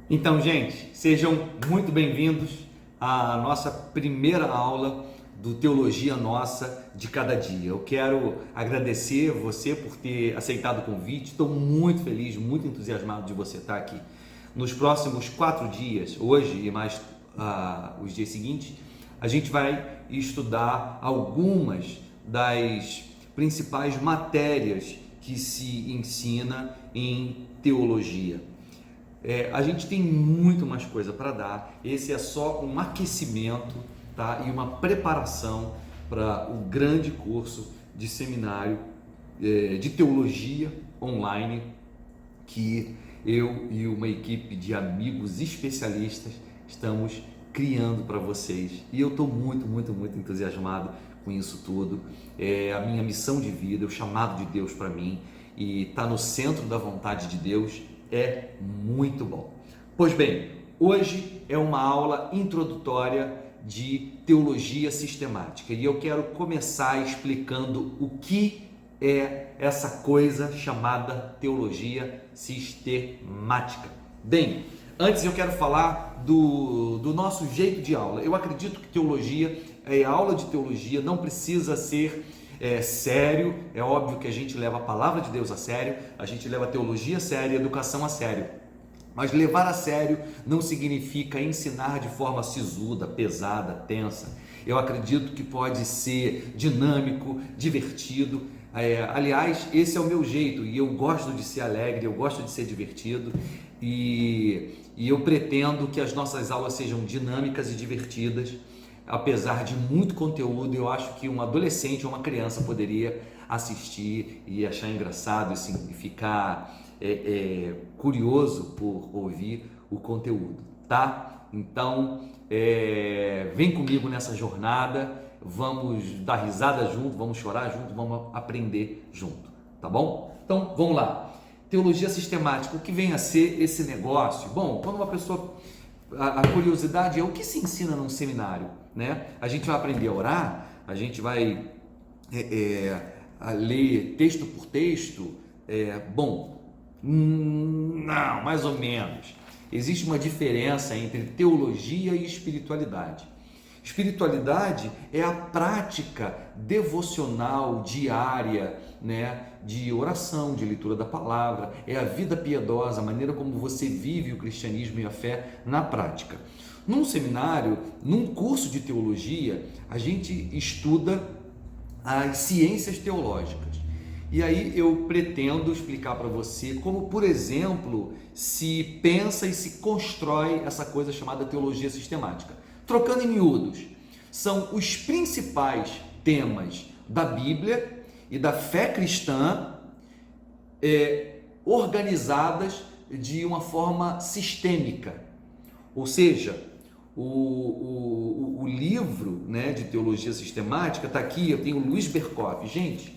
Então, gente, sejam muito bem-vindos à nossa primeira aula do Teologia Nossa de Cada Dia. Eu quero agradecer você por ter aceitado o convite. Estou muito feliz, muito entusiasmado de você estar aqui. Nos próximos 4 dias, hoje e mais os dias seguintes, a gente vai estudar algumas das principais matérias que se ensina em teologia. A gente tem muito mais coisa para dar. Esse é só um aquecimento, tá? E uma preparação para o grande curso de seminário de teologia online que eu e uma equipe de amigos especialistas estamos criando para vocês. E eu estou muito, muito, muito entusiasmado com isso tudo. É a minha missão de vida, o chamado de Deus para mim, e está no centro da vontade de Deus. É muito bom. Pois bem, hoje é uma aula introdutória de teologia sistemática e eu quero começar explicando o que é essa coisa chamada teologia sistemática. Bem, antes eu quero falar do nosso jeito de aula. Eu acredito que teologia, a aula de teologia não precisa ser sério. É óbvio que a gente leva a palavra de Deus a sério, a gente leva a teologia a sério e a educação a sério. Mas levar a sério não significa ensinar de forma sisuda, pesada, tensa. Eu acredito que pode ser dinâmico, divertido. Aliás, esse é o meu jeito e eu gosto de ser alegre, eu gosto de ser divertido e eu pretendo que as nossas aulas sejam dinâmicas e divertidas. Apesar de muito conteúdo, eu acho que um adolescente ou uma criança poderia assistir e achar engraçado e ficar curioso por ouvir o conteúdo, tá? Então, vem comigo nessa jornada, vamos dar risada junto, vamos chorar junto, vamos aprender junto, tá bom? Então, vamos lá. Teologia sistemática, o que vem a ser esse negócio? Bom, quando uma pessoa... A curiosidade é o que se ensina num seminário, né? A gente vai aprender a orar, a gente vai a ler texto por texto. Não, mais ou menos. Existe uma diferença entre teologia e espiritualidade. Espiritualidade é a prática devocional diária, né, de oração, de leitura da palavra, é a vida piedosa, a maneira como você vive o cristianismo e a fé na prática. Num seminário, num curso de teologia, a gente estuda as ciências teológicas. E aí eu pretendo explicar para você como, por exemplo, se pensa e se constrói essa coisa chamada teologia sistemática. Trocando em miúdos, são os principais temas da Bíblia e da fé cristã organizadas de uma forma sistêmica. Ou seja, o livro, né, de teologia sistemática está aqui, eu tenho Luiz Berkoff. Gente,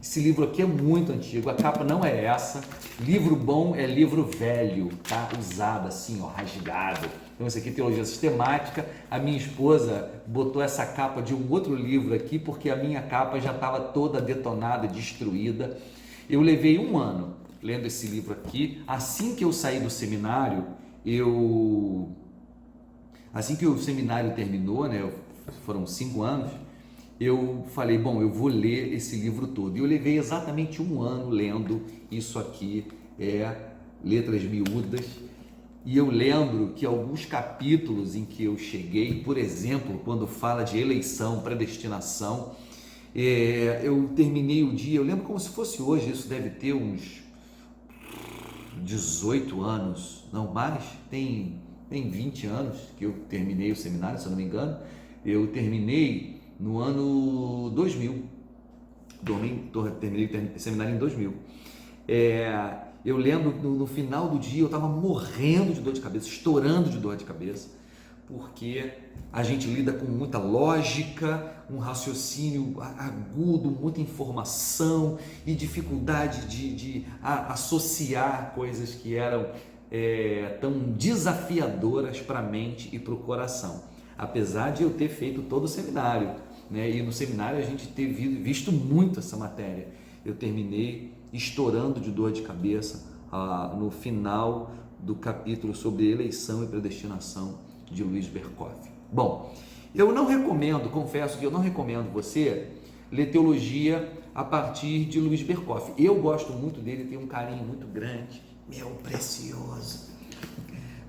esse livro aqui é muito antigo, a capa não é essa. Livro bom é livro velho, tá? Usado assim, ó, rasgado. Então esse aqui é Teologia Sistemática. A minha esposa botou essa capa de um outro livro aqui porque a minha capa já estava toda detonada, destruída. Eu levei 1 ano lendo esse livro aqui. Assim que eu saí do seminário, assim que o seminário terminou, né? Foram 5 anos. Eu falei, bom, eu vou ler esse livro todo. E eu levei exatamente 1 ano lendo isso aqui, letras miúdas. E eu lembro que alguns capítulos em que eu cheguei, por exemplo, quando fala de eleição, predestinação, eu terminei o dia, eu lembro como se fosse hoje, isso deve ter uns 18 anos, não mais, tem 20 anos que eu terminei o seminário, se eu não me engano. Eu terminei no ano 2000, terminei o seminário em 2000. Eu lembro no final do dia eu estava morrendo de dor de cabeça, estourando de dor de cabeça, porque a gente lida com muita lógica, um raciocínio agudo, muita informação e dificuldade de associar coisas que eram tão desafiadoras para a mente e para o coração. Apesar de eu ter feito todo o seminário, né? E no seminário a gente ter visto muito essa matéria, eu terminei estourando de dor de cabeça no final do capítulo sobre eleição e predestinação de Luiz Berkoff. Bom, eu não recomendo, confesso que eu não recomendo você ler teologia a partir de Luiz Berkoff. Eu gosto muito dele, tenho um carinho muito grande, meu precioso,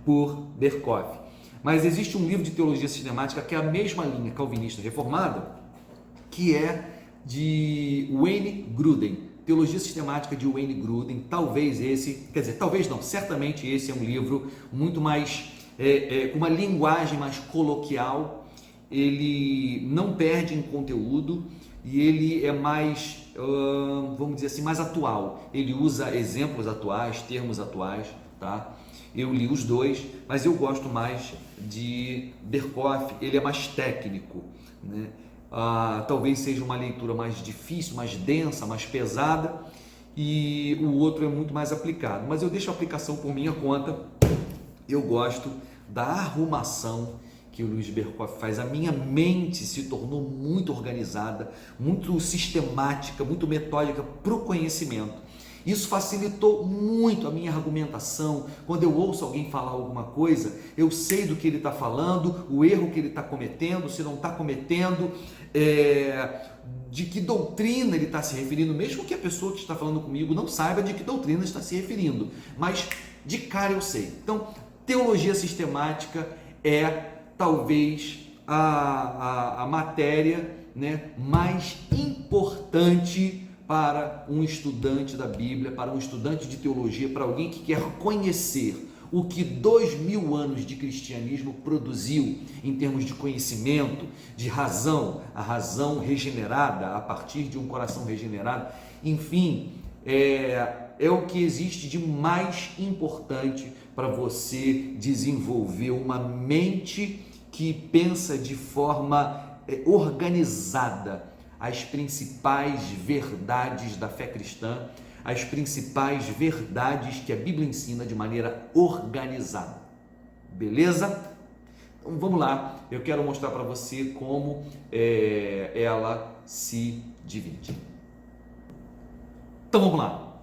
por Berkoff. Mas existe um livro de teologia sistemática que é a mesma linha calvinista reformada, que é de Wayne Grudem, Teologia Sistemática de Wayne Grudem. Talvez esse, quer dizer, talvez não, certamente esse é um livro muito mais, com uma linguagem mais coloquial, ele não perde em conteúdo e ele é mais, vamos dizer assim, mais atual. Ele usa exemplos atuais, termos atuais, tá? Eu li os dois, mas eu gosto mais de Berkoff, ele é mais técnico, né? Talvez seja uma leitura mais difícil, mais densa, mais pesada, e o outro é muito mais aplicado, mas eu deixo a aplicação por minha conta. Eu gosto da arrumação que o Luiz Berkoff faz. A minha mente se tornou muito organizada, muito sistemática, muito metódica para o conhecimento. Isso facilitou muito a minha argumentação. Quando eu ouço alguém falar alguma coisa, eu sei do que ele está falando, o erro que ele está cometendo, se não está cometendo, de que doutrina ele está se referindo, mesmo que a pessoa que está falando comigo não saiba de que doutrina está se referindo, mas de cara eu sei. Então, teologia sistemática é talvez a matéria, né, mais importante para um estudante da Bíblia, para um estudante de teologia, para alguém que quer conhecer o que 2000 anos de cristianismo produziu em termos de conhecimento, de razão, a razão regenerada a partir de um coração regenerado. Enfim, é o que existe de mais importante para você desenvolver uma mente que pensa de forma organizada as principais verdades da fé cristã, as principais verdades que a Bíblia ensina de maneira organizada. Beleza? Então vamos lá, eu quero mostrar para você como ela se divide. Então vamos lá.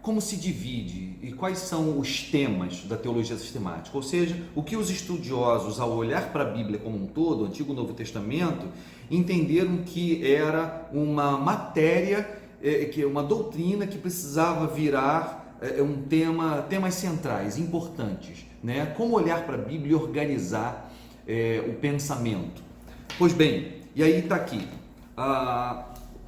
Como se divide e quais são os temas da teologia sistemática? Ou seja, o que os estudiosos, ao olhar para a Bíblia como um todo, Antigo e Novo Testamento, entenderam que era uma matéria, que é uma doutrina que precisava virar um temas centrais, importantes, né? Como olhar para a Bíblia e organizar o pensamento. Pois bem, e aí está aqui.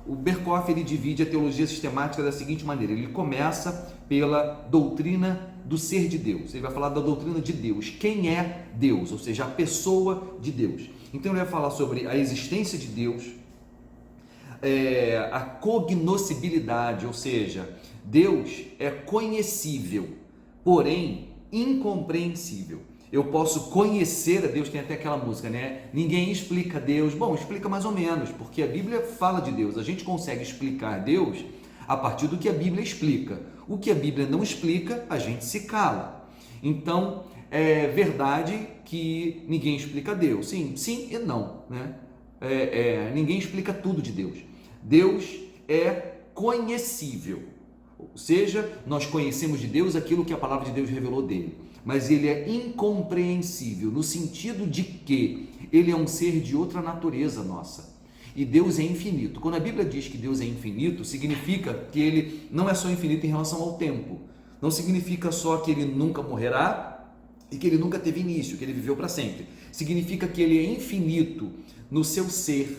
O Berkoff ele divide a teologia sistemática da seguinte maneira: ele começa pela doutrina do ser de Deus, ele vai falar da doutrina de Deus, quem é Deus, ou seja, a pessoa de Deus. Então ele vai falar sobre a existência de Deus, a cognoscibilidade, ou seja, Deus é conhecível, porém incompreensível. Eu posso conhecer a Deus, tem até aquela música, né? Ninguém explica Deus. Bom, explica mais ou menos, porque a Bíblia fala de Deus. A gente consegue explicar Deus a partir do que a Bíblia explica. O que a Bíblia não explica, a gente se cala. Então, é verdade que ninguém explica Deus. Sim, sim e não, né? Ninguém explica tudo de Deus. Deus é conhecível. Ou seja, nós conhecemos de Deus aquilo que a palavra de Deus revelou dele. Mas ele é incompreensível no sentido de que ele é um ser de outra natureza nossa. E Deus é infinito. Quando a Bíblia diz que Deus é infinito, significa que ele não é só infinito em relação ao tempo. Não significa só que ele nunca morrerá e que ele nunca teve início, que ele viveu para sempre. Significa que ele é infinito no seu ser,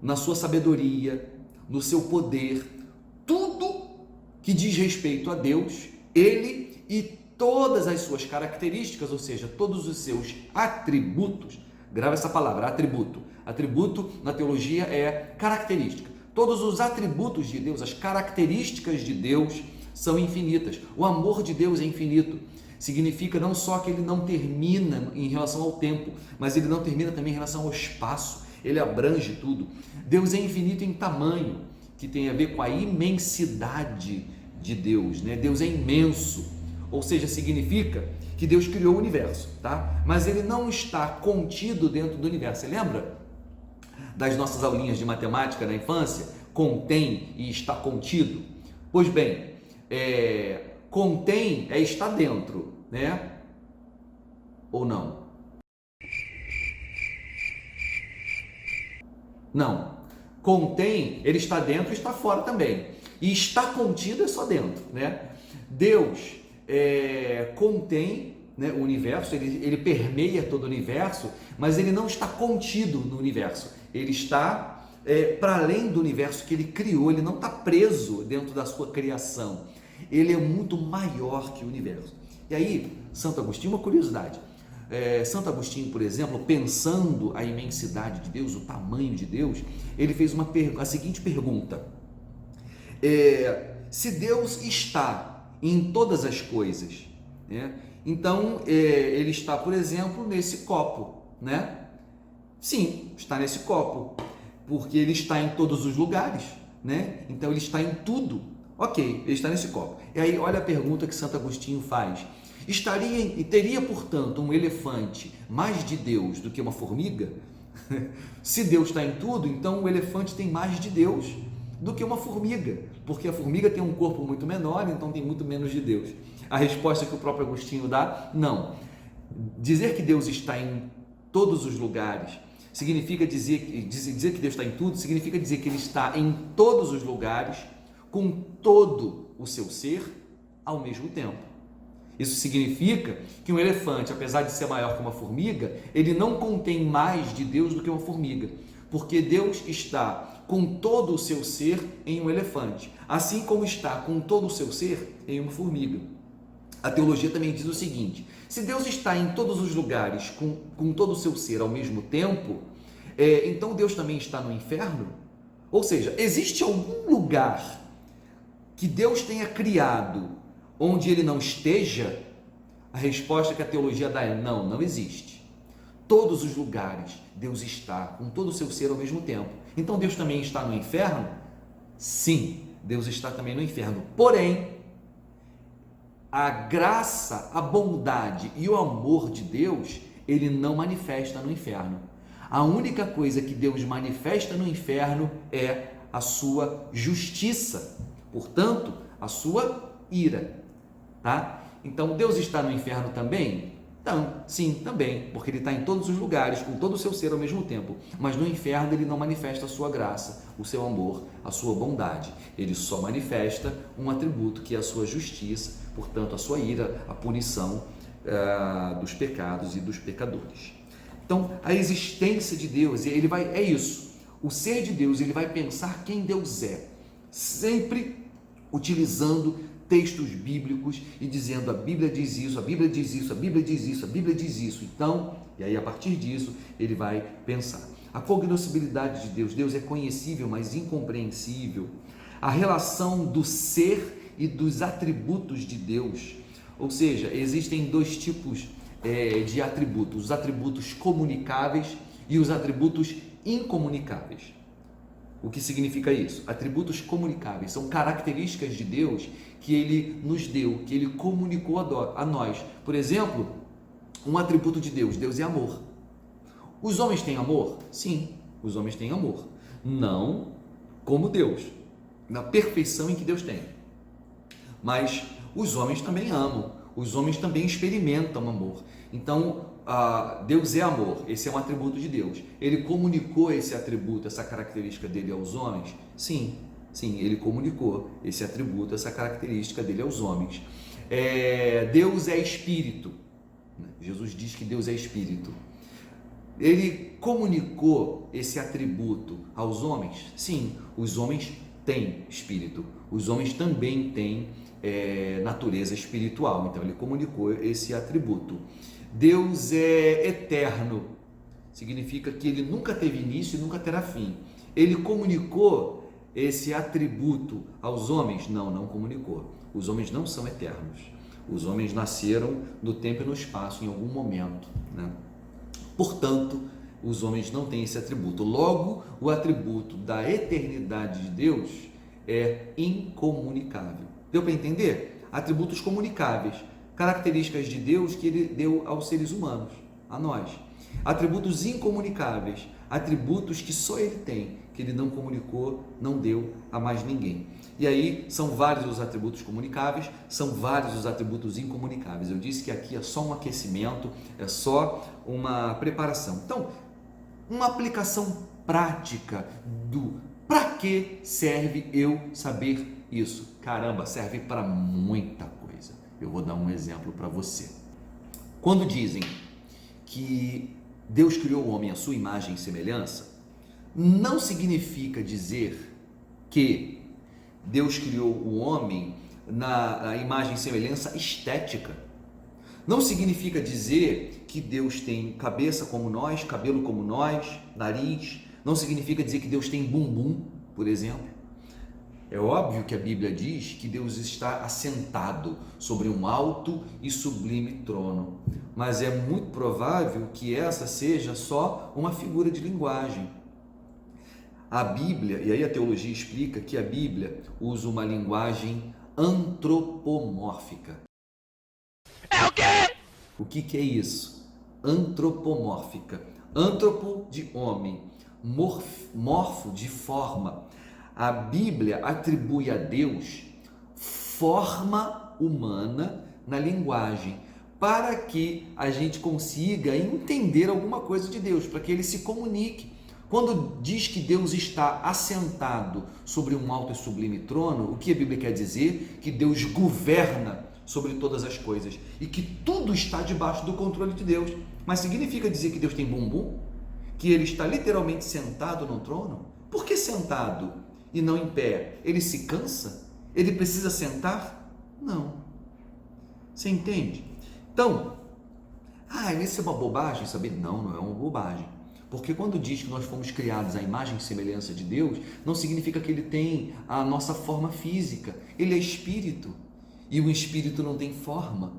na sua sabedoria, no seu poder. Tudo que diz respeito a Deus, ele e todas as suas características, ou seja, todos os seus atributos. Grava essa palavra, atributo. Atributo na teologia é característica. Todos os atributos de Deus, as características de Deus são infinitas. O amor de Deus é infinito. Significa não só que ele não termina em relação ao tempo, mas ele não termina também em relação ao espaço. Ele abrange tudo. Deus é infinito em tamanho, que tem a ver com a imensidade de Deus, né? Deus é imenso. Ou seja, significa que Deus criou o universo, tá? Mas ele não está contido dentro do universo. Você lembra das nossas aulinhas de matemática na infância? Contém e está contido. Pois bem, Contém é estar dentro, né? Ou não? Não. Contém, ele está dentro e está fora também. E está contido é só dentro, né? Deus contém, né, o universo, ele permeia todo o universo, mas ele não está contido no universo. Ele está para além do universo que ele criou, ele não está preso dentro da sua criação. Ele é muito maior que o universo. E aí, Santo Agostinho, uma curiosidade. Santo Agostinho, por exemplo, pensando a imensidade de Deus, o tamanho de Deus, ele fez a seguinte pergunta: se Deus está em todas as coisas, né, então ele está, por exemplo, nesse copo, né? Sim, está nesse copo, porque ele está em todos os lugares, né? Então ele está em tudo. Ok, ele está nesse copo. E aí, olha a pergunta que Santo Agostinho faz. Teria, portanto, um elefante mais de Deus do que uma formiga? Se Deus está em tudo, então o elefante tem mais de Deus do que uma formiga, porque a formiga tem um corpo muito menor, então tem muito menos de Deus. A resposta que o próprio Agostinho dá, não. Dizer que Deus está em todos os lugares significa dizer que Deus está em tudo, significa dizer que Ele está em todos os lugares, com todo o seu ser, ao mesmo tempo. Isso significa que um elefante, apesar de ser maior que uma formiga, ele não contém mais de Deus do que uma formiga, porque Deus está com todo o seu ser em um elefante, assim como está com todo o seu ser em uma formiga. A teologia também diz o seguinte: se Deus está em todos os lugares com todo o seu ser ao mesmo tempo, então Deus também está no inferno? Ou seja, existe algum lugar que Deus tenha criado onde ele não esteja? A resposta que a teologia dá é não, não existe. Todos os lugares Deus está com todo o seu ser ao mesmo tempo. Então Deus também está no inferno? Sim, Deus está também no inferno. Porém, a graça, a bondade e o amor de Deus, ele não manifesta no inferno. A única coisa que Deus manifesta no inferno é a sua justiça, portanto, a sua ira, tá? Então, Deus está no inferno também? Então, sim, também, porque ele está em todos os lugares, com todo o seu ser ao mesmo tempo, mas no inferno ele não manifesta a sua graça, o seu amor, a sua bondade. Ele só manifesta um atributo que é a sua justiça, portanto, a sua ira, a punição dos pecados e dos pecadores. Então, a existência de Deus, é isso. O ser de Deus, ele vai pensar quem Deus é, sempre utilizando textos bíblicos e dizendo: a Bíblia diz isso, a Bíblia diz isso, a Bíblia diz isso, a Bíblia diz isso. Então, e aí a partir disso, ele vai pensar. A cognoscibilidade de Deus, Deus é conhecível, mas incompreensível. A relação do ser e dos atributos de Deus, ou seja, existem dois tipos de atributos: os atributos comunicáveis e os atributos incomunicáveis. O que significa isso? Atributos comunicáveis são características de Deus que Ele nos deu, que Ele comunicou a nós. Por exemplo, um atributo de Deus: Deus é amor. Os homens têm amor? Sim, os homens têm amor. Não como Deus, na perfeição em que Deus tem. Mas os homens também amam, os homens também experimentam amor. Então, Deus é amor, esse é um atributo de Deus. Ele comunicou esse atributo, essa característica dele aos homens? Sim, ele comunicou esse atributo, essa característica dele aos homens. Deus é espírito. Jesus diz que Deus é espírito. Ele comunicou esse atributo aos homens? Sim, os homens têm espírito. Os homens também têm natureza espiritual. Então, ele comunicou esse atributo. Deus é eterno, significa que ele nunca teve início e nunca terá fim. Ele comunicou esse atributo aos homens? Não comunicou. Os homens não são eternos. Os homens nasceram no tempo e no espaço em algum momento, né? Portanto, os homens não têm esse atributo. Logo, o atributo da eternidade de Deus é incomunicável. Deu para entender? Atributos comunicáveis, características de Deus que ele deu aos seres humanos, a nós. Atributos incomunicáveis, atributos que só Ele tem, que Ele não comunicou, não deu a mais ninguém. E aí são vários os atributos comunicáveis, são vários os atributos incomunicáveis. Eu disse que aqui é só um aquecimento, é só uma preparação. Então, uma aplicação prática do para que serve eu saber isso? Caramba, serve para muita coisa. Eu vou dar um exemplo para você. Quando dizem que Deus criou o homem à sua imagem e semelhança, não significa dizer que Deus criou o homem na imagem e semelhança estética. Não significa dizer que Deus tem cabeça como nós, cabelo como nós, nariz. Não significa dizer que Deus tem bumbum, por exemplo. É óbvio que a Bíblia diz que Deus está assentado sobre um alto e sublime trono, mas é muito provável que essa seja só uma figura de linguagem. A Bíblia, e aí a teologia explica que a Bíblia usa uma linguagem antropomórfica. É o quê? O que é isso? Antropomórfica. Antropo de homem, morfo de forma. A Bíblia atribui a Deus forma humana na linguagem, para que a gente consiga entender alguma coisa de Deus, para que ele se comunique. Quando diz que Deus está assentado sobre um alto e sublime trono, o que a Bíblia quer dizer? Que Deus governa sobre todas as coisas e que tudo está debaixo do controle de Deus. Mas significa dizer que Deus tem bumbum? Que ele está literalmente sentado no trono? Por que sentado e não em pé? Ele se cansa? Ele precisa sentar? Não. Você entende? Então, isso é uma bobagem, saber? Não, não é uma bobagem. Porque quando diz que nós fomos criados à imagem e semelhança de Deus, não significa que ele tem a nossa forma física. Ele é espírito. E o espírito não tem forma.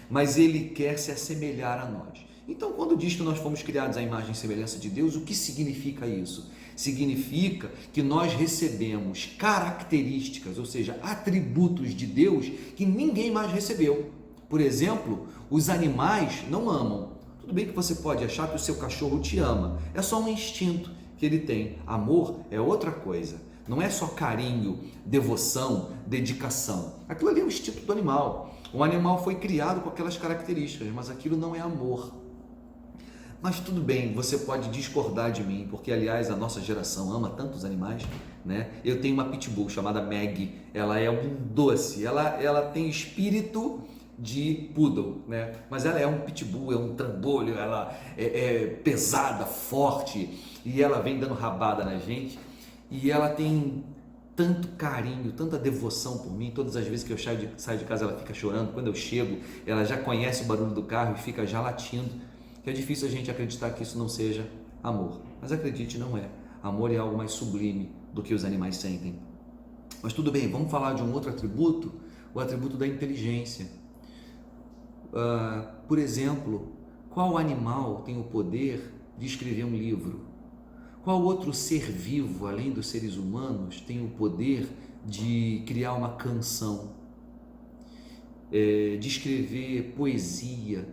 Mas ele quer se assemelhar a nós. Então, quando diz que nós fomos criados à imagem e semelhança de Deus, o que significa isso? Significa que nós recebemos características, ou seja, atributos de Deus que ninguém mais recebeu. Por exemplo, os animais não amam. Tudo bem que você pode achar que o seu cachorro te ama, é só um instinto que ele tem. Amor é outra coisa, não é só carinho, devoção, dedicação. Aquilo ali é o instinto do animal. O animal foi criado com aquelas características, mas aquilo não é amor. Mas tudo bem, você pode discordar de mim, porque aliás a nossa geração ama tantos animais, né? Eu tenho uma pitbull chamada Maggie, ela é um doce, ela tem espírito de poodle, né? Mas ela é um pitbull, é um trambolho, ela é pesada, forte, e ela vem dando rabada na gente, e ela tem tanto carinho, tanta devoção por mim. Todas as vezes que eu saio de casa ela fica chorando, quando eu chego ela já conhece o barulho do carro e fica já latindo, que é difícil a gente acreditar que isso não seja amor, mas acredite, não é. Amor é algo mais sublime do que os animais sentem. Mas tudo bem, vamos falar de um outro atributo, o atributo da inteligência. Por exemplo, qual animal tem o poder de escrever um livro? Qual outro ser vivo, além dos seres humanos, tem o poder de criar uma canção, de escrever poesia,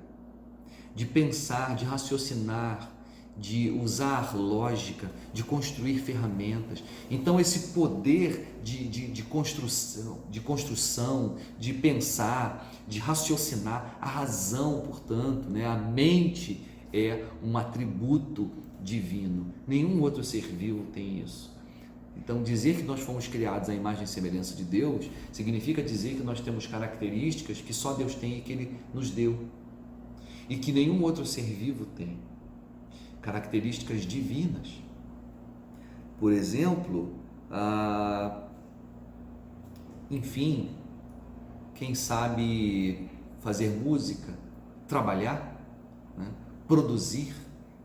de pensar, de raciocinar, de usar lógica, de construir ferramentas? Então esse poder de construção, de pensar, de raciocinar, a razão, portanto, né? A mente é um atributo divino. Nenhum outro ser vivo tem isso. Então dizer que nós fomos criados à imagem e semelhança de Deus significa dizer que nós temos características que só Deus tem e que Ele nos deu, e que nenhum outro ser vivo tem. Características divinas. Por exemplo, enfim, quem sabe fazer música, trabalhar, né? Produzir,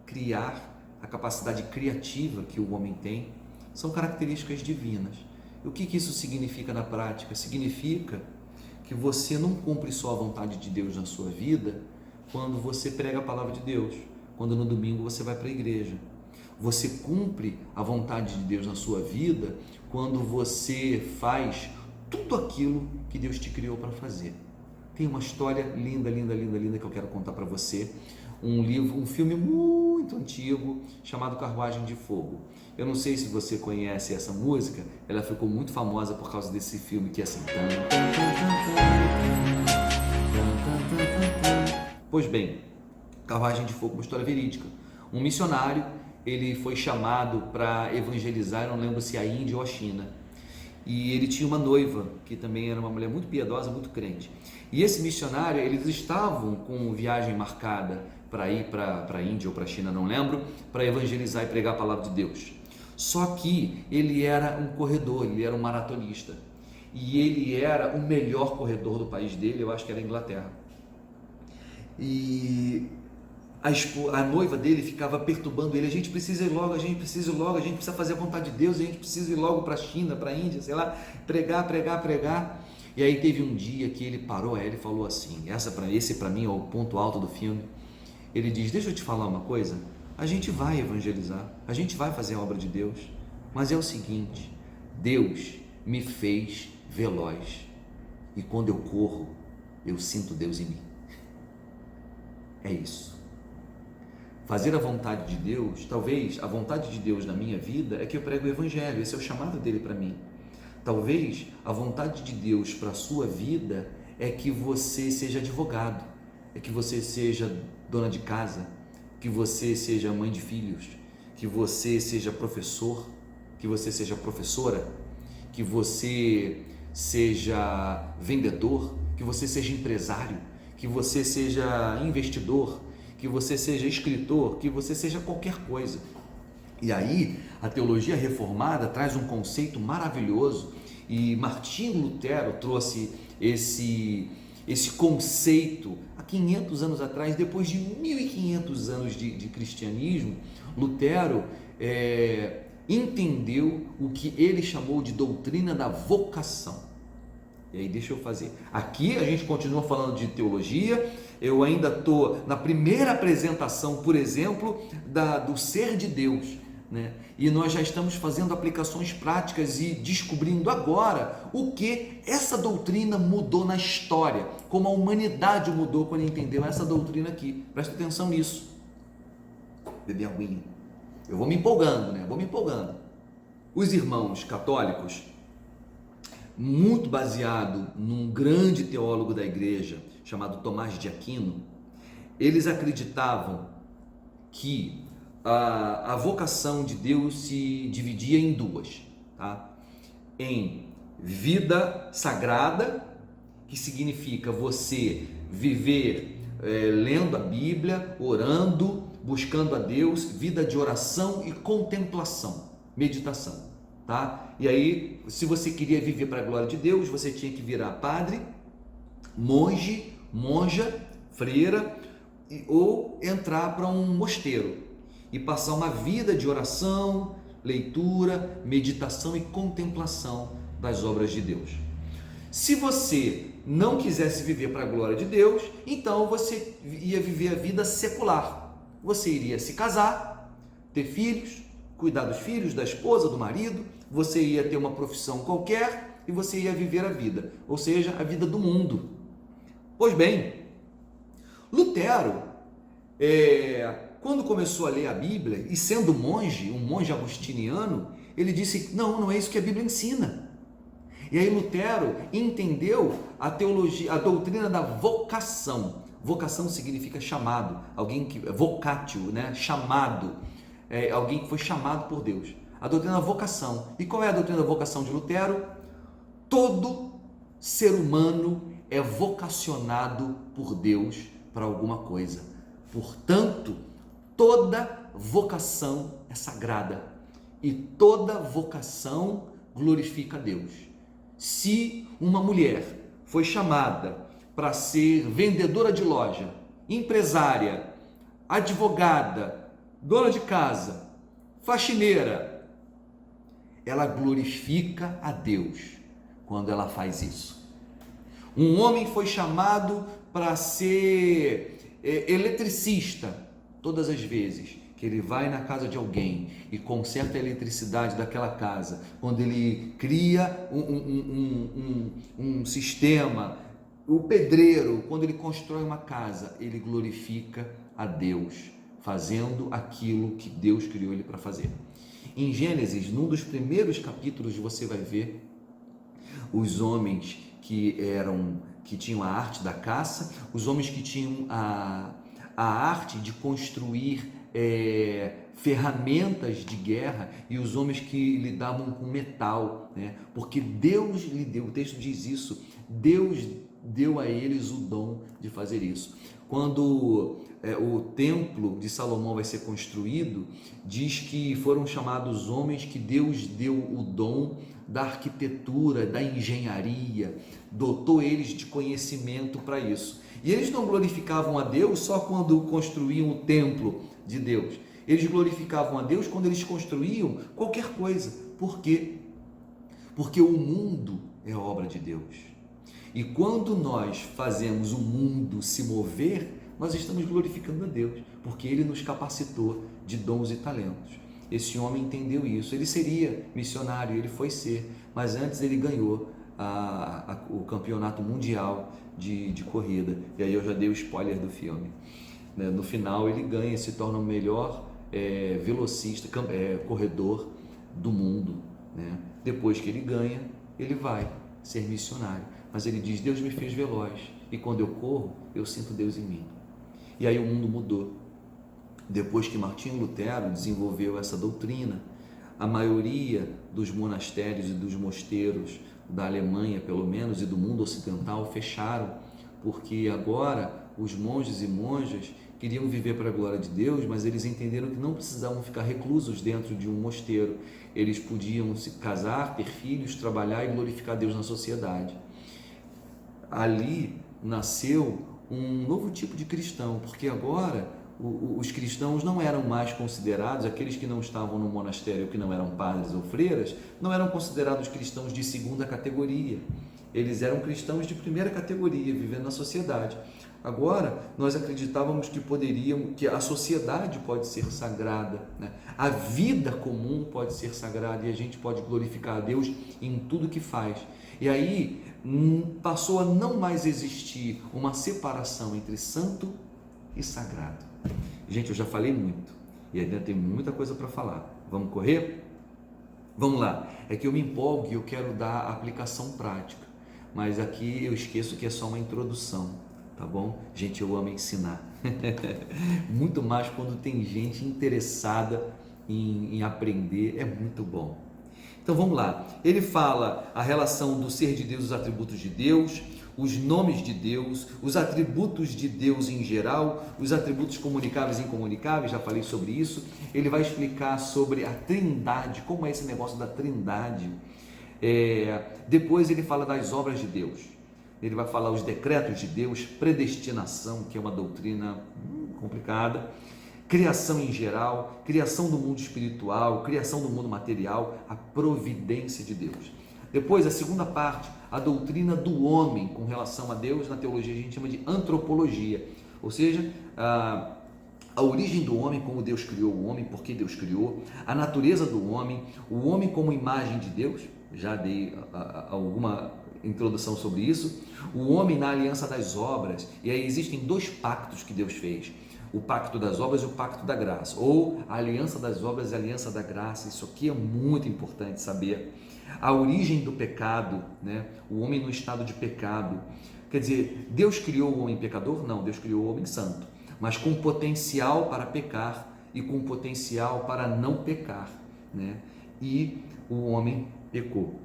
criar, a capacidade criativa que o homem tem, são características divinas. E o que isso significa na prática? Significa que você não cumpre só a vontade de Deus na sua vida quando você prega a palavra de Deus, quando no domingo você vai para a igreja. Você cumpre a vontade de Deus na sua vida quando você faz tudo aquilo que Deus te criou para fazer. tem uma história linda, linda, linda, linda que eu quero contar para você. Um filme muito antigo chamado Carruagem de Fogo. Eu não sei se você conhece essa música, ela ficou muito famosa por causa desse filme que é assim. Pois bem, Carruagem de Fogo, uma história verídica. Um missionário, ele foi chamado para evangelizar, eu não lembro se a Índia ou a China. E ele tinha uma noiva, que também era uma mulher muito piedosa, muito crente. E esse missionário, eles estavam com viagem marcada para ir para a Índia ou para a China, não lembro, para evangelizar e pregar a palavra de Deus. Só que ele era um corredor, ele era um maratonista. E ele era o melhor corredor do país dele, eu acho que era a Inglaterra. E a noiva dele ficava perturbando ele: a gente precisa ir logo, a gente precisa ir logo, a gente precisa fazer a vontade de Deus, a gente precisa ir logo para a China, para a Índia, sei lá, pregar, pregar, pregar. E aí teve um dia que ele parou, aí ele falou assim, esse para mim é o ponto alto do filme. Ele diz: deixa eu te falar uma coisa, a gente vai evangelizar, a gente vai fazer a obra de Deus, mas é o seguinte, Deus me fez veloz, e quando eu corro, eu sinto Deus em mim. É isso. Fazer a vontade de Deus, talvez a vontade de Deus na minha vida é que eu prego o Evangelho, esse é o chamado dele para mim. Talvez a vontade de Deus para a sua vida é que você seja advogado, é que você seja dona de casa, que você seja mãe de filhos, que você seja professor, que você seja professora, que você seja vendedor, que você seja empresário, que você seja investidor, que você seja escritor, que você seja qualquer coisa. E aí, a teologia reformada traz um conceito maravilhoso, e Martinho Lutero trouxe esse conceito há 500 anos atrás. Depois de 1500 anos de cristianismo, Lutero entendeu o que ele chamou de doutrina da vocação. E aí deixa eu fazer. Aqui a gente continua falando de teologia, eu ainda estou na primeira apresentação, por exemplo, do ser de Deus, né? E nós já estamos fazendo aplicações práticas e descobrindo agora o que essa doutrina mudou na história, como a humanidade mudou quando entendeu essa doutrina aqui. Presta atenção nisso. Beber aguinha. Eu vou me empolgando, né? Vou me empolgando. Os irmãos católicos, muito baseado num grande teólogo da igreja chamado Tomás de Aquino, eles acreditavam que a vocação de Deus se dividia em duas, tá? Em vida sagrada, que significa você viver lendo a Bíblia, orando, buscando a Deus, vida de oração e contemplação, meditação, tá? E aí, se você queria viver para a glória de Deus, você tinha que virar padre, monge, monja, freira, ou entrar para um mosteiro e passar uma vida de oração, leitura, meditação e contemplação das obras de Deus. Se você não quisesse viver para a glória de Deus, então você ia viver a vida secular. Você iria se casar, ter filhos, cuidar dos filhos, da esposa, do marido, você ia ter uma profissão qualquer e você ia viver a vida, ou seja, a vida do mundo. Pois bem, Lutero, quando começou a ler a Bíblia, e sendo monge, um monge agostiniano, ele disse: não é isso que a Bíblia ensina. E aí Lutero entendeu a teologia, a doutrina da vocação. Vocação significa chamado, alguém que vocatio, né? Chamado, alguém que foi chamado por Deus. A doutrina da vocação. E qual é a doutrina da vocação de Lutero? Todo ser humano é vocacionado por Deus para alguma coisa. Portanto, toda vocação é sagrada e toda vocação glorifica a Deus. Se uma mulher foi chamada para ser vendedora de loja, empresária, advogada, dona de casa, faxineira, ela glorifica a Deus quando ela faz isso. Um homem foi chamado para ser eletricista. Todas as vezes que ele vai na casa de alguém e conserta a eletricidade daquela casa, quando ele cria um sistema O pedreiro, quando ele constrói uma casa, ele glorifica a Deus, fazendo aquilo que Deus criou ele para fazer. Em Gênesis, num dos primeiros capítulos, você vai ver os homens que tinham a arte da caça, os homens que tinham a arte de construir ferramentas de guerra, e os homens que lidavam com metal, né? Porque Deus lhe deu, o texto diz isso, Deus deu a eles o dom de fazer isso. Quando o templo de Salomão vai ser construído, diz que foram chamados homens que Deus deu o dom da arquitetura, da engenharia, dotou eles de conhecimento para isso. E eles não glorificavam a Deus só quando construíam o templo de Deus. Eles glorificavam a Deus quando eles construíam qualquer coisa. Por quê? Porque o mundo é obra de Deus. E quando nós fazemos o mundo se mover, nós estamos glorificando a Deus, porque Ele nos capacitou de dons e talentos. Esse homem entendeu isso. Ele seria missionário, ele foi ser, mas antes ele ganhou o campeonato mundial de corrida. E aí eu já dei o spoiler do filme. No final ele ganha e se torna o melhor velocista, corredor do mundo. Né? Depois que ele ganha, ele vai ser missionário. Mas ele diz: Deus me fez veloz, e quando eu corro, eu sinto Deus em mim. E aí o mundo mudou. Depois que Martinho Lutero desenvolveu essa doutrina, a maioria dos monastérios e dos mosteiros da Alemanha, pelo menos, e do mundo ocidental fecharam, porque agora os monges e monjas queriam viver para a glória de Deus, mas eles entenderam que não precisavam ficar reclusos dentro de um mosteiro. Eles podiam se casar, ter filhos, trabalhar e glorificar Deus na sociedade. Ali nasceu um novo tipo de cristão, porque agora os cristãos não eram mais considerados, aqueles que não estavam no monastério, que não eram padres ou freiras, não eram considerados cristãos de segunda categoria. Eles eram cristãos de primeira categoria, vivendo na sociedade. Agora, nós acreditávamos que a sociedade pode ser sagrada, né? A vida comum pode ser sagrada, e a gente pode glorificar a Deus em tudo que faz. E aí passou a não mais existir uma separação entre santo e sagrado. Gente, eu já falei muito e ainda tem muita coisa para falar. Vamos correr? Vamos lá. É que eu me empolgo e eu quero dar a aplicação prática, mas aqui eu esqueço que é só uma introdução, tá bom? Gente, eu amo ensinar. Muito mais quando tem gente interessada em aprender, é muito bom. Então vamos lá. Ele fala a relação do ser de Deus, os atributos de Deus, os nomes de Deus, os atributos de Deus em geral, os atributos comunicáveis e incomunicáveis, já falei sobre isso. Ele vai explicar sobre a trindade, como é esse negócio da trindade. Depois ele fala das obras de Deus. Ele vai falar os decretos de Deus, predestinação, que é uma doutrina complicada, criação em geral, criação do mundo espiritual, criação do mundo material, a providência de Deus. Depois, a segunda parte, a doutrina do homem com relação a Deus. Na teologia a gente chama de antropologia, ou seja, a origem do homem, como Deus criou o homem, por que Deus criou, a natureza do homem, o homem como imagem de Deus, já dei alguma introdução sobre isso, o homem na aliança das obras. E aí existem dois pactos que Deus fez: o pacto das obras e o pacto da graça, ou a aliança das obras e a aliança da graça. Isso aqui é muito importante saber. A origem do pecado, né? O homem no estado de pecado. Quer dizer, Deus criou o homem pecador? Não, Deus criou o homem santo, mas com potencial para pecar e com potencial para não pecar, né? E o homem pecou.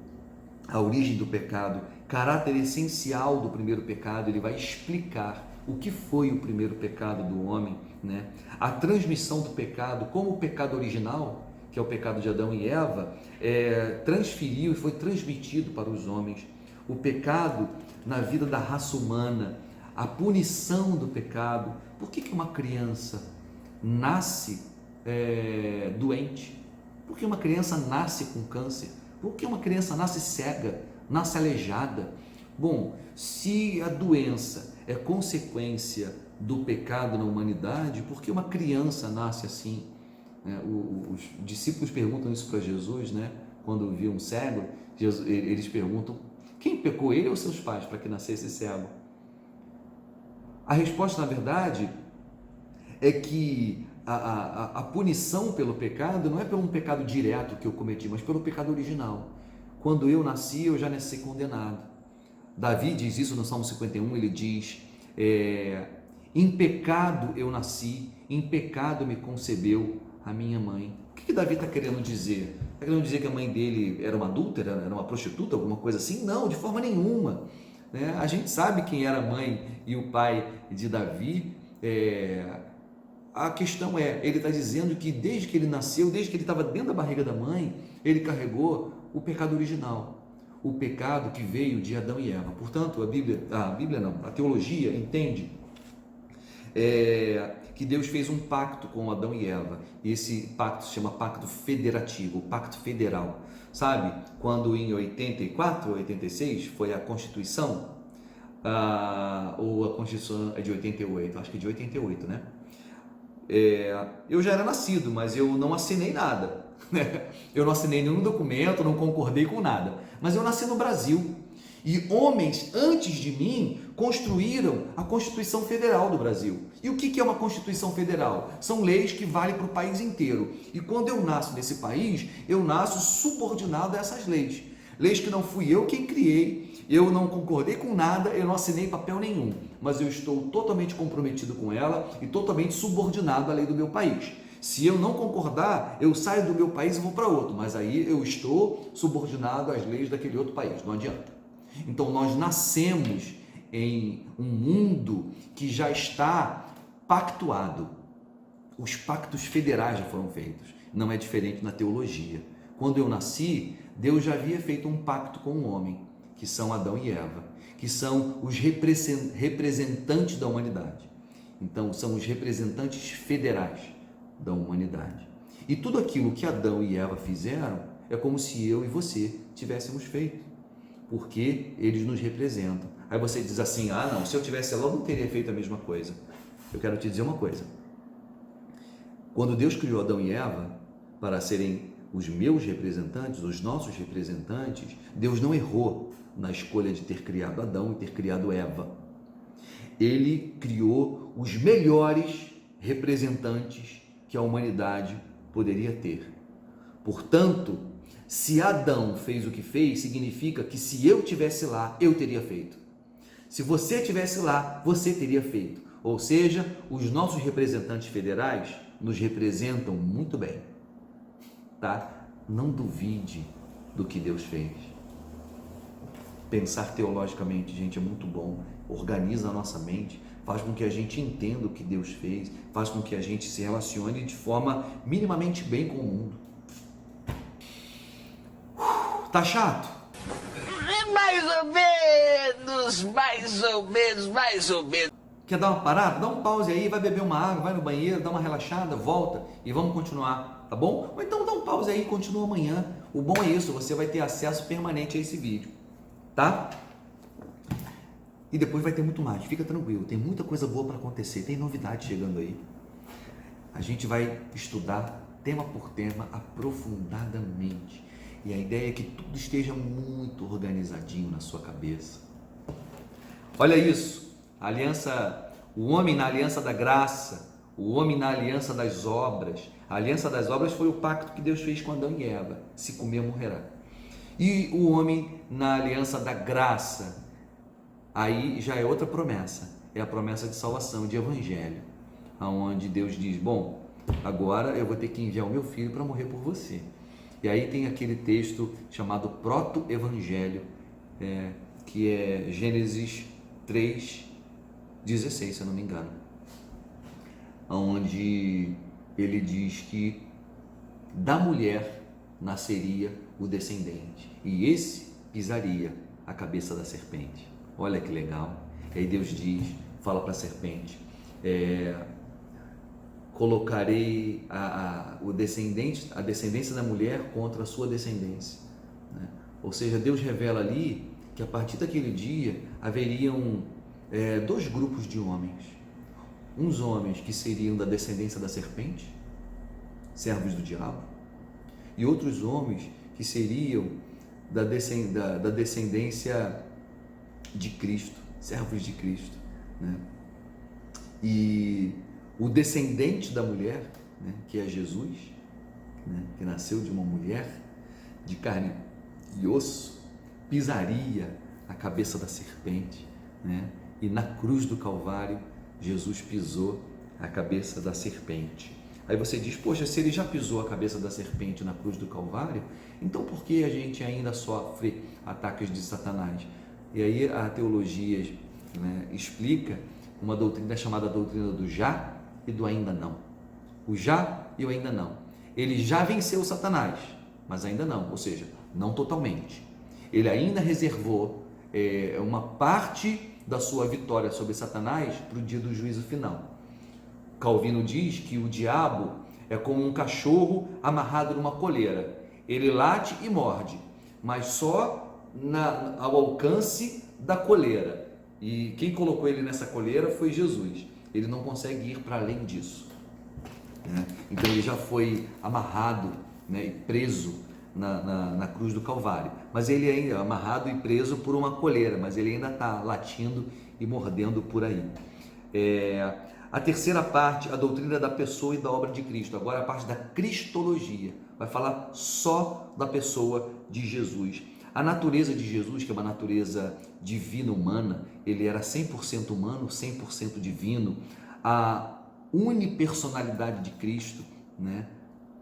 A origem do pecado, caráter essencial do primeiro pecado, ele vai explicar o que foi o primeiro pecado do homem, né? A transmissão do pecado, como o pecado original, que é o pecado de Adão e Eva, transferiu e foi transmitido para os homens. O pecado na vida da raça humana, a punição do pecado. Por que uma criança nasce doente? Por que uma criança nasce com câncer? Por que uma criança nasce cega, nasce aleijada? Bom, se a doença é consequência do pecado na humanidade, por que uma criança nasce assim? Os discípulos perguntam isso para Jesus, né? Quando viam um cego, eles perguntam: quem pecou, ele ou seus pais, para que nascesse cego? A resposta, na verdade, é que a punição pelo pecado não é por um pecado direto que eu cometi, mas pelo pecado original. Quando eu nasci, eu já nasci condenado. Davi diz isso no Salmo 51, ele diz, em pecado eu nasci, em pecado me concebeu a minha mãe. O que Davi está querendo dizer? Está querendo dizer que a mãe dele era uma adúltera, era uma prostituta, alguma coisa assim? Não, de forma nenhuma. Né? A gente sabe quem era a mãe e o pai de Davi. A questão ele está dizendo que desde que ele nasceu, desde que ele estava dentro da barriga da mãe, ele carregou o pecado original, o pecado que veio de Adão e Eva. Portanto, a teologia entende que Deus fez um pacto com Adão e Eva. Esse pacto se chama pacto federativo, pacto federal. Sabe, quando em 84 ou 86 foi a Constituição, ou a Constituição é de 88, acho que é de 88, né? Eu já era nascido, mas eu não assinei nada. Eu não assinei nenhum documento, não concordei com nada. Mas eu nasci no Brasil. E homens antes de mim construíram a Constituição Federal do Brasil. E o que é uma Constituição Federal? São leis que valem para o país inteiro. E quando eu nasço nesse país, eu nasço subordinado a essas leis. Leis que não fui eu quem criei, eu não concordei com nada, eu não assinei papel nenhum. Mas eu estou totalmente comprometido com ela e totalmente subordinado à lei do meu país. Se eu não concordar, eu saio do meu país e vou para outro. Mas aí eu estou subordinado às leis daquele outro país, não adianta. Então nós nascemos em um mundo que já está pactuado. Os pactos federais já foram feitos. Não é diferente na teologia. Quando eu nasci, Deus já havia feito um pacto com o homem, que são Adão e Eva, que são os representantes da humanidade. Então são os representantes federais da humanidade. E tudo aquilo que Adão e Eva fizeram é como se eu e você tivéssemos feito, porque eles nos representam. Aí você diz assim, não, se eu tivesse lá eu não teria feito a mesma coisa. Eu quero te dizer uma coisa. Quando Deus criou Adão e Eva para serem os meus representantes, os nossos representantes, Deus não errou na escolha de ter criado Adão e ter criado Eva. Ele criou os melhores representantes que a humanidade poderia ter. Portanto, se Adão fez o que fez, significa que se eu tivesse lá, eu teria feito. Se você tivesse lá, você teria feito. Ou seja, os nossos representantes federais nos representam muito bem. Tá? Não duvide do que Deus fez. Pensar teologicamente, gente, é muito bom. Organiza a nossa mente, faz com que a gente entenda o que Deus fez, faz com que a gente se relacione de forma minimamente bem com o mundo. Tá chato? Mais ou menos. Quer dar uma parada? Dá um pause aí, vai beber uma água, vai no banheiro, dá uma relaxada, volta e vamos continuar, tá bom? Ou então dá um pause aí e continua amanhã. O bom é isso, você vai ter acesso permanente a esse vídeo, tá? E depois vai ter muito mais, fica tranquilo, tem muita coisa boa para acontecer, tem novidade chegando aí. A gente vai estudar tema por tema, aprofundadamente. E a ideia é que tudo esteja muito organizadinho na sua cabeça. Olha isso, o homem na aliança da graça, o homem na aliança das obras. A aliança das obras foi o pacto que Deus fez com Adão e Eva, se comer morrerá. E o homem na aliança da graça, aí já é outra promessa, é a promessa de salvação, de evangelho, onde Deus diz, bom, agora eu vou ter que enviar o meu filho para morrer por você. E aí tem aquele texto chamado proto-evangelho, que é Gênesis 3:16, se eu não me engano, onde ele diz que da mulher nasceria o descendente, e esse pisaria a cabeça da serpente. Olha que legal. E aí Deus fala para a serpente, colocarei a descendência da mulher contra a sua descendência, né? Ou seja, Deus revela ali que a partir daquele dia haveriam dois grupos de homens. Uns homens que seriam da descendência da serpente, servos do diabo, e outros homens que seriam da descendência de Cristo, servos de Cristo, né? E o descendente da mulher, né, que é Jesus, né, que nasceu de uma mulher de carne e osso, pisaria a cabeça da serpente, né? E na cruz do Calvário, Jesus pisou a cabeça da serpente. Aí você diz, poxa, se ele já pisou a cabeça da serpente na cruz do Calvário, então por que a gente ainda sofre ataques de Satanás? E aí a teologia, né, explica uma doutrina chamada doutrina do já e do ainda não. O já e o ainda não. Ele já venceu Satanás, mas ainda não, ou seja, não totalmente. Ele ainda reservou uma parte da sua vitória sobre Satanás para o dia do juízo final. Calvino diz que o diabo é como um cachorro amarrado numa coleira. Ele late e morde, mas só ao alcance da coleira. E quem colocou ele nessa coleira foi Jesus. Ele não consegue ir para além disso, né? Então ele já foi amarrado, né, e preso na cruz do Calvário. Mas ele ainda é amarrado e preso por uma coleira, mas ele ainda está latindo e mordendo por aí. A terceira parte, a doutrina da pessoa e da obra de Cristo. Agora a parte da cristologia. Vai falar só da pessoa de Jesus. A natureza de Jesus, que é uma natureza divina humana, ele era 100% humano, 100% divino. A unipersonalidade de Cristo, né?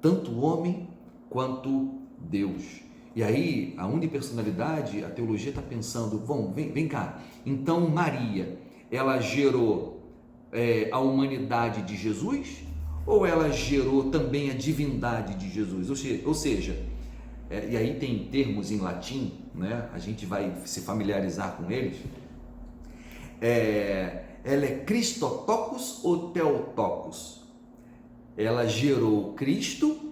Tanto homem quanto Deus. E aí, a unipersonalidade, a teologia está pensando, vem cá, então Maria, ela gerou a humanidade de Jesus, ou ela gerou também a divindade de Jesus? Ou seja, e aí tem termos em latim, né? A gente vai se familiarizar com eles. Ela é Christotokos ou Theotokos? Ela gerou Cristo,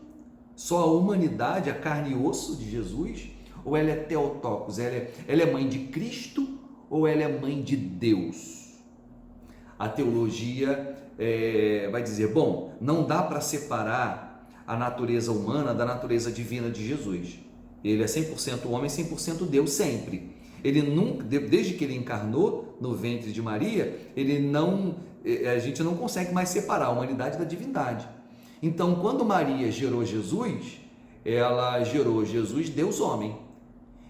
só a humanidade, a carne e osso de Jesus, ou ela é Theotokos? Ela é mãe de Cristo ou ela é mãe de Deus? A teologia vai dizer, bom, não dá para separar a natureza humana da natureza divina de Jesus. Ele é 100% homem, 100% Deus sempre. Ele nunca, desde que ele encarnou no ventre de Maria, a gente não consegue mais separar a humanidade da divindade. Então, quando Maria gerou Jesus, ela gerou Jesus Deus homem.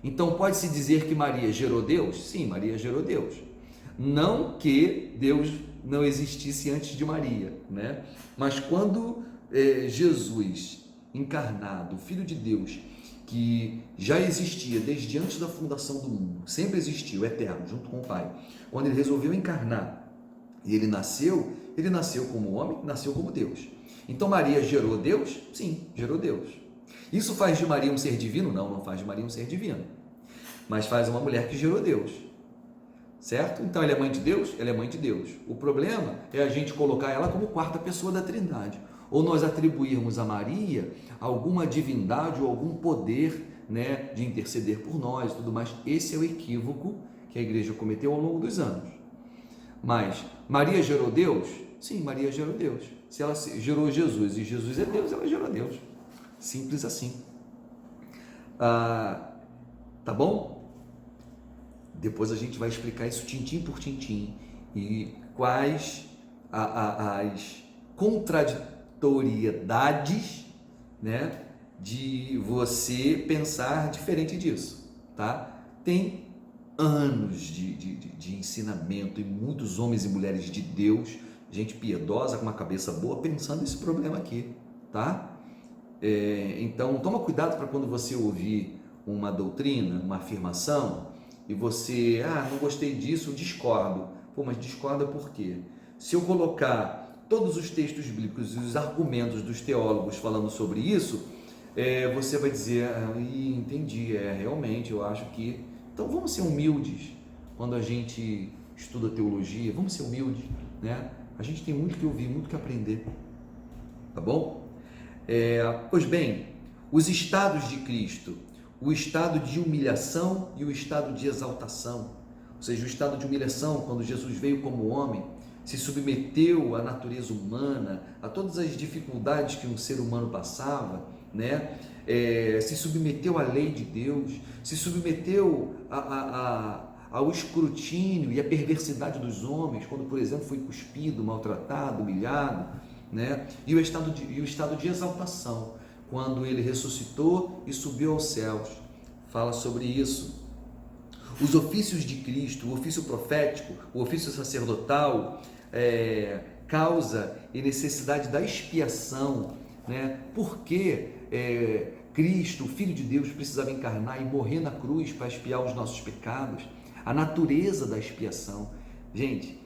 Então, pode-se dizer que Maria gerou Deus? Sim, Maria gerou Deus. Não que Deus não existisse antes de Maria, né? Mas quando Jesus encarnado, o Filho de Deus, que já existia desde antes da fundação do mundo, sempre existiu, eterno, junto com o Pai, quando ele resolveu encarnar e ele nasceu como homem, nasceu como Deus. Então Maria gerou Deus? Sim, gerou Deus. Isso faz de Maria um ser divino? Não faz de Maria um ser divino, mas faz uma mulher que gerou Deus, certo? Então ela é mãe de Deus? Ela é mãe de Deus. O problema é a gente colocar ela como quarta pessoa da Trindade, ou nós atribuirmos a Maria alguma divindade ou algum poder, né, de interceder por nós e tudo mais. Esse é o equívoco que a igreja cometeu ao longo dos anos. Mas Maria gerou Deus? Sim, Maria gerou Deus. Se ela gerou Jesus e Jesus é Deus, ela gerou Deus. Simples assim. Tá bom? Depois a gente vai explicar isso tintim por tintim e quais as contraditoriedades, né, de você pensar diferente disso, tá? Tem anos de ensinamento e muitos homens e mulheres de Deus, gente piedosa com uma cabeça boa, pensando esse problema aqui, tá? Então toma cuidado para quando você ouvir uma doutrina, uma afirmação e você, não gostei disso, discordo. Pô, mas discorda por quê? Se eu colocar todos os textos bíblicos e os argumentos dos teólogos falando sobre isso, você vai dizer, entendi, realmente, eu acho que... Então vamos ser humildes quando a gente estuda teologia, vamos ser humildes, né? A gente tem muito que ouvir, muito que aprender, tá bom? Pois bem, os estados de Cristo, o estado de humilhação e o estado de exaltação, ou seja, o estado de humilhação, quando Jesus veio como homem, se submeteu à natureza humana, a todas as dificuldades que um ser humano passava, né? Se submeteu à lei de Deus, se submeteu ao escrutínio e à perversidade dos homens, quando, por exemplo, foi cuspido, maltratado, humilhado, né? E o estado de exaltação, quando ele ressuscitou e subiu aos céus. Fala sobre isso. Os ofícios de Cristo, o ofício profético, o ofício sacerdotal, causa e necessidade da expiação, né? Porque Cristo, o Filho de Deus, precisava encarnar e morrer na cruz para expiar os nossos pecados. A natureza da expiação. Gente,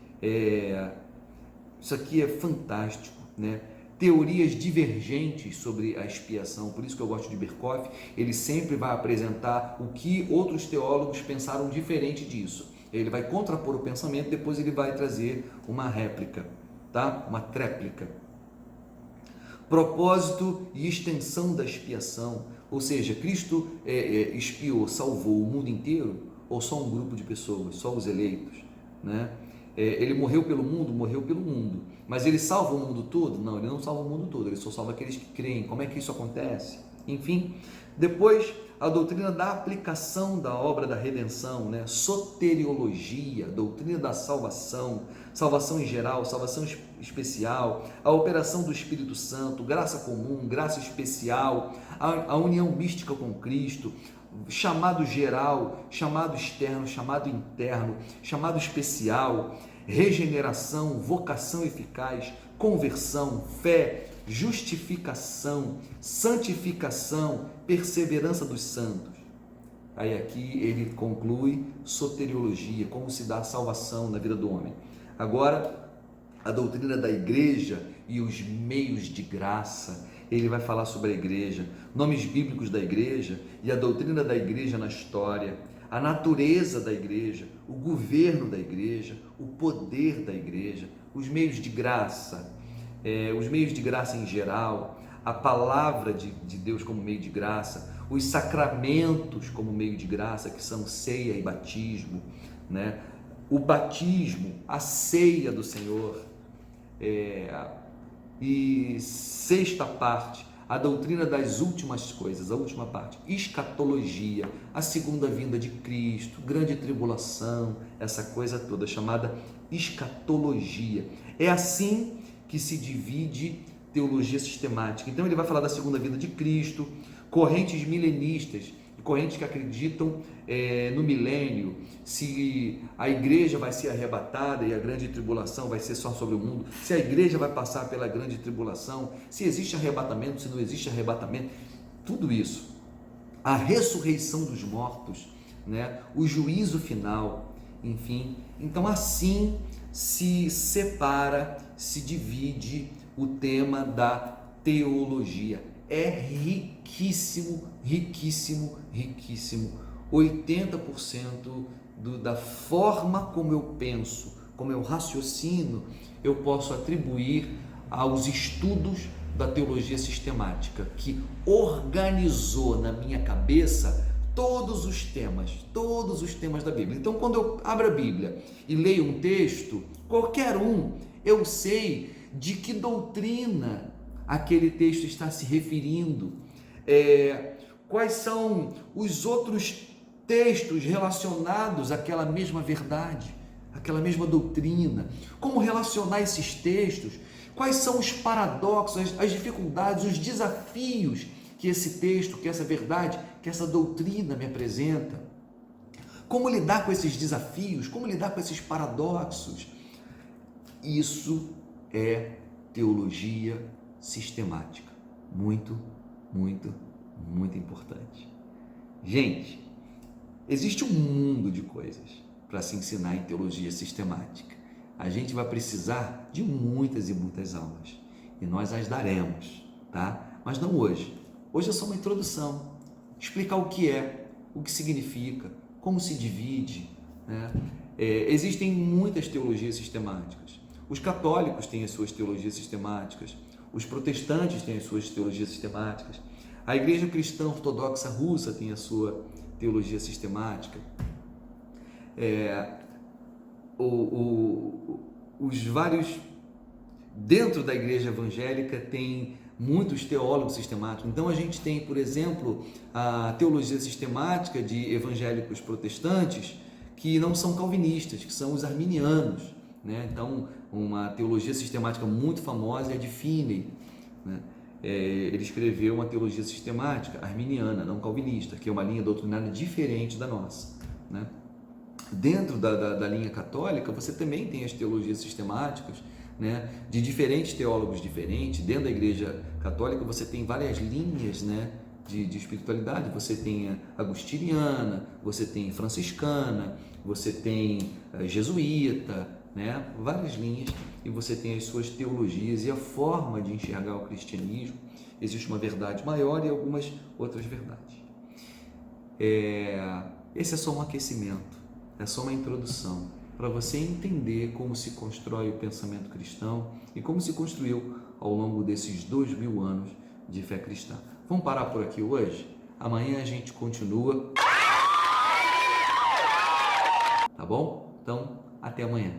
isso aqui é fantástico, né? Teorias divergentes sobre a expiação, por isso que eu gosto de Berkhof. Ele sempre vai apresentar o que outros teólogos pensaram diferente disso. Ele vai contrapor o pensamento, depois ele vai trazer uma réplica, tá? Uma tréplica. Propósito e extensão da expiação, ou seja, Cristo expiou, salvou o mundo inteiro ou só um grupo de pessoas, só os eleitos, né? Ele morreu pelo mundo, mas ele salva o mundo todo? Não, ele não salva o mundo todo, ele só salva aqueles que creem. Como é que isso acontece? Enfim, depois a doutrina da aplicação da obra da redenção, né? Soteriologia, doutrina da salvação, salvação em geral, salvação especial, a operação do Espírito Santo, graça comum, graça especial, a união mística com Cristo, chamado geral, chamado externo, chamado interno, chamado especial, regeneração, vocação eficaz, conversão, fé, justificação, santificação, perseverança dos santos. Aí aqui ele conclui soteriologia, como se dá a salvação na vida do homem. Agora, a doutrina da igreja e os meios de graça. Ele vai falar sobre a igreja, nomes bíblicos da igreja e a doutrina da igreja na história, a natureza da igreja, o governo da igreja, o poder da igreja, os meios de graça, em geral, a palavra de Deus como meio de graça, os sacramentos como meio de graça, que são ceia e batismo, né? O batismo, a ceia do Senhor, e sexta parte, a doutrina das últimas coisas, a última parte, escatologia, a segunda vinda de Cristo, grande tribulação, essa coisa toda chamada escatologia. É assim que se divide teologia sistemática. Então ele vai falar da segunda vinda de Cristo, correntes milenistas, correntes que acreditam no milênio, se a igreja vai ser arrebatada e a grande tribulação vai ser só sobre o mundo, se a igreja vai passar pela grande tribulação, se existe arrebatamento, se não existe arrebatamento, tudo isso, a ressurreição dos mortos, né? O juízo final, enfim. Então assim se separa, se divide o tema da teologia. É riquíssimo, riquíssimo, riquíssimo. 80% da forma como eu penso, como eu raciocino, eu posso atribuir aos estudos da teologia sistemática, que organizou na minha cabeça todos os temas da Bíblia. Então, quando eu abro a Bíblia e leio um texto, qualquer um, eu sei de que doutrina aquele texto está se referindo, quais são os outros textos relacionados àquela mesma verdade, àquela mesma doutrina, como relacionar esses textos, quais são os paradoxos, as dificuldades, os desafios que esse texto, que essa verdade, que essa doutrina me apresenta, como lidar com esses desafios, como lidar com esses paradoxos. Isso é teologia sistemática, muito, muito, muito importante. Gente, existe um mundo de coisas para se ensinar em teologia sistemática. A gente vai precisar de muitas e muitas aulas e nós as daremos, tá? Mas não hoje. Hoje é só uma introdução, explicar o que é, o que significa, como se divide, né? Existem muitas teologias sistemáticas. Os católicos têm as suas teologias sistemáticas, os protestantes têm as suas teologias sistemáticas, a Igreja Cristã Ortodoxa Russa tem a sua teologia sistemática, os vários, dentro da Igreja Evangélica tem muitos teólogos sistemáticos. Então a gente tem, por exemplo, a teologia sistemática de evangélicos protestantes, que não são calvinistas, que são os arminianos, né? Então, uma teologia sistemática muito famosa é de Finney, né? Ele escreveu uma teologia sistemática arminiana, não calvinista, que é uma linha doutrinária diferente da nossa, né? Dentro da linha católica, você também tem as teologias sistemáticas, né, de diferentes teólogos diferentes. Dentro da Igreja Católica você tem várias linhas, né, de espiritualidade. Você tem a agustiniana, você tem franciscana, você tem jesuíta, né, várias linhas, e você tem as suas teologias e a forma de enxergar o cristianismo. Existe uma verdade maior e algumas outras verdades. Esse é só um aquecimento, é só uma introdução para você entender como se constrói o pensamento cristão e como se construiu ao longo desses 2000 anos de fé cristã. Vamos parar por aqui hoje? Amanhã a gente continua. Tá bom? Então, até amanhã.